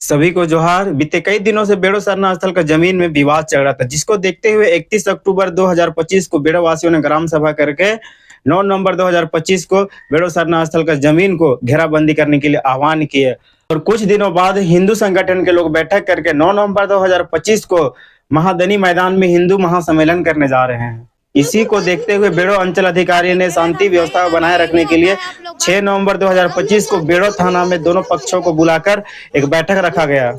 सभी को जोहार। बीते कई दिनों से बेड़ो सरना स्थल का जमीन में विवाद चल रहा था, जिसको देखते हुए 31 अक्टूबर 2025 को बेड़ो वासियों ने ग्राम सभा करके 9 नवंबर 2025 को बेड़ो सरना स्थल का जमीन को घेराबंदी करने के लिए आह्वान किए। और कुछ दिनों बाद हिंदू संगठन के लोग बैठक करके 9 नवंबर 2025 को महादनी मैदान में हिंदू महासम्मेलन करने जा रहे हैं। इसी को देखते हुए बेड़ो अंचल अधिकारी ने शांति व्यवस्था बनाए रखने के लिए 6 नवंबर 2025 को बेड़ो थाना में दोनों पक्षों को बुलाकर एक बैठक रखा गया।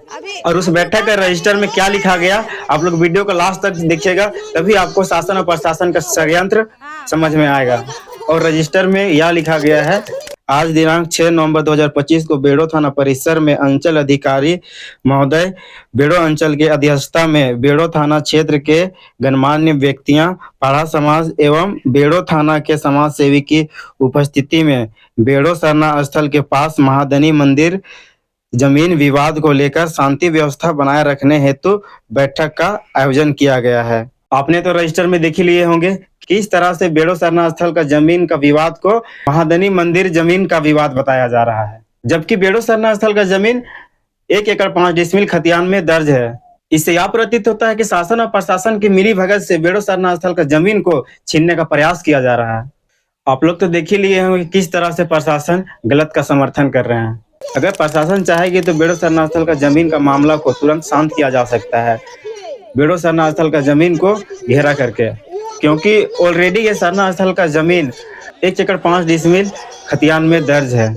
और उस बैठक के रजिस्टर में क्या लिखा गया, आप लोग वीडियो को लास्ट तक देखिएगा, तभी आपको शासन और प्रशासन का षड्यंत्र समझ में आएगा। और रजिस्टर में यह लिखा गया है, आज दिनांक 6 नवंबर 2025 को बेड़ो थाना परिसर में अंचल अधिकारी महोदय बेड़ो अंचल के अध्यक्षता में बेड़ो थाना क्षेत्र के गणमान्य व्यक्तियां, पाड़ा समाज एवं बेड़ो थाना के समाज सेवी की उपस्थिति में बेड़ो सरना स्थल के पास महादनी मंदिर जमीन विवाद को लेकर शांति व्यवस्था बनाए रखने हेतु बैठक का आयोजन किया गया है। आपने तो रजिस्टर में देख ही लिए होंगे किस तरह से बेड़ो सरना स्थल का जमीन का विवाद को महादनी मंदिर जमीन का विवाद बताया जा रहा है, जबकि बेड़ो सरना स्थल का जमीन 1 एकड़ 5 डिसमिल खतियान में दर्ज है। इससे यह प्रतीत होता है कि शासन और प्रशासन की मिली भगत से बेड़ो सरना स्थल का जमीन को छीनने का प्रयास किया जा रहा है। आप लोग तो देख ही लिए होंगे किस तरह से प्रशासन गलत का समर्थन कर रहे हैं। अगर प्रशासन चाहेगी तो बेड़ो सरना स्थल का जमीन का मामला को तुरंत शांत किया जा सकता है, बेड़ो सरना स्थल का जमीन को घेरा करके, क्योंकि ऑलरेडी ये सरना स्थल का जमीन 1 एकड़ 5 डिसमिल खतियान में दर्ज है।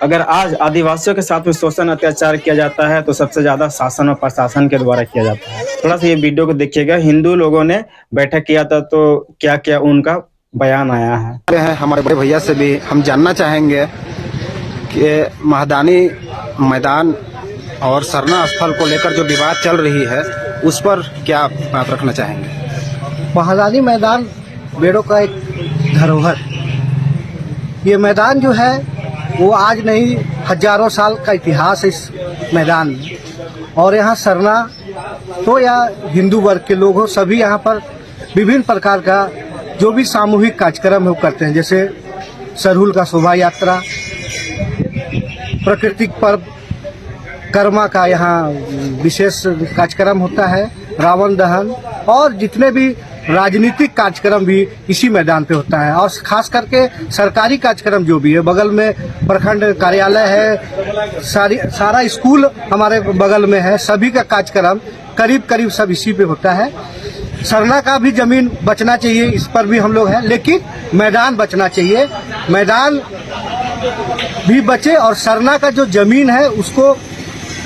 अगर आज आदिवासियों के साथ में शोषण अत्याचार किया जाता है तो सबसे ज्यादा शासन और प्रशासन के द्वारा किया जाता है। थोड़ा सा ये वीडियो को देखिएगा। हिंदू लोगों ने बैठक किया था तो क्या क्या उनका बयान आया है। हमारे बड़े भैया से भी हम जानना चाहेंगे कि महादानी मैदान और सरना स्थल को लेकर जो विवाद चल रही है उस पर क्या बात रखना चाहेंगे। महादानी मैदान बेड़ो का एक धरोहर, ये मैदान जो है वो आज नहीं हजारों साल का इतिहास है इस मैदान में। और यहाँ सरना तो या हिंदू वर्ग के लोग हो, सभी यहाँ पर विभिन्न प्रकार का जो भी सामूहिक कार्यक्रम है वो करते हैं, जैसे सरहुल का शोभा यात्रा, प्राकृतिक पर्व कर्मा का यहाँ विशेष कार्यक्रम होता है, रावण दहन और जितने भी राजनीतिक कार्यक्रम भी इसी मैदान पे होता है। और खास करके सरकारी कार्यक्रम जो भी है, बगल में प्रखंड कार्यालय है, सारा स्कूल हमारे बगल में है, सभी का कार्यक्रम करीब करीब सब इसी पे होता है। सरना का भी जमीन बचना चाहिए, इस पर भी हम लोग हैं, लेकिन मैदान बचना चाहिए, मैदान भी बचे और सरना का जो जमीन है उसको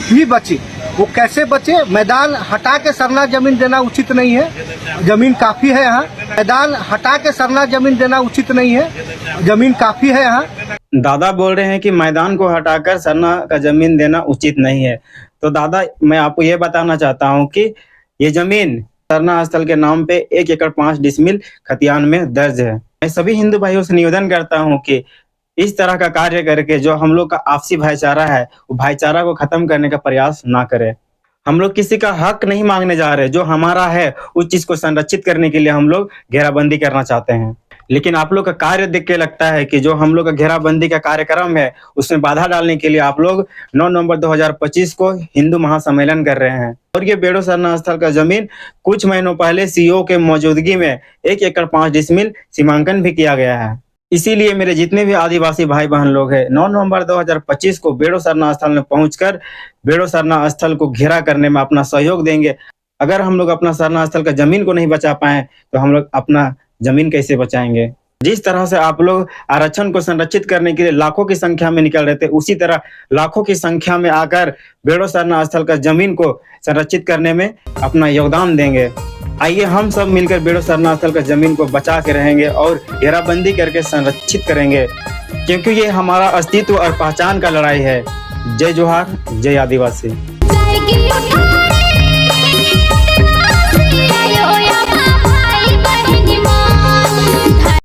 भी बचे। वो कैसे बचे? मैदान हटा के सरना जमीन देना उचित नहीं है, जमीन काफी है यहाँ। मैदान हटा के सरना जमीन देना उचित नहीं है, जमीन काफी है यहाँ। दादा बोल रहे हैं कि मैदान को हटाकर सरना का जमीन देना उचित नहीं है। तो दादा, मैं आपको ये बताना चाहता हूँ कि ये जमीन सरना स्थल के नाम पे 1 एकड़ 5 डिसमिल खतियान में दर्ज है। मैं सभी हिंदू भाइयों से निवेदन करता हूँ कि इस तरह का कार्य करके जो हम लोग का आपसी भाईचारा है वो भाईचारा को खत्म करने का प्रयास ना करें। हम लोग किसी का हक नहीं मांगने जा रहे, जो हमारा है उस चीज को संरक्षित करने के लिए हम लोग घेराबंदी करना चाहते हैं। लेकिन आप लोग का कार्य देख के लगता है कि जो हम लोग का घेराबंदी का कार्यक्रम है उसमें बाधा डालने के लिए आप लोग 9 नवंबर 2025 को हिंदू महासम्मेलन कर रहे हैं। और ये बेड़ो सरना स्थल का जमीन कुछ महीनों पहले सीओ के मौजूदगी में 1 एकड़ 5 डिसमिल सीमांकन भी किया गया है। इसीलिए मेरे जितने भी आदिवासी भाई बहन लोग हैं 9 नवंबर 2025 को बेड़ो सरना स्थल में पहुंचकर बेड़ो सरना स्थल को घेरा करने में अपना सहयोग देंगे। अगर हम लोग अपना सरना स्थल का जमीन को नहीं बचा पाए तो हम लोग अपना जमीन कैसे बचाएंगे। जिस तरह से आप लोग आरक्षण को संरक्षित करने के लिए लाखों की संख्या में निकल रहे थे, उसी तरह लाखों की संख्या में आकर बेड़ो सरना स्थल का जमीन को संरक्षित करने में अपना योगदान देंगे। आइए हम सब मिलकर बेड़ो सरना स्थल का जमीन को बचा के रहेंगे और घेराबंदी करके संरक्षित करेंगे, क्योंकि ये हमारा अस्तित्व और पहचान का लड़ाई है। जय जोहार, जय आदिवासी।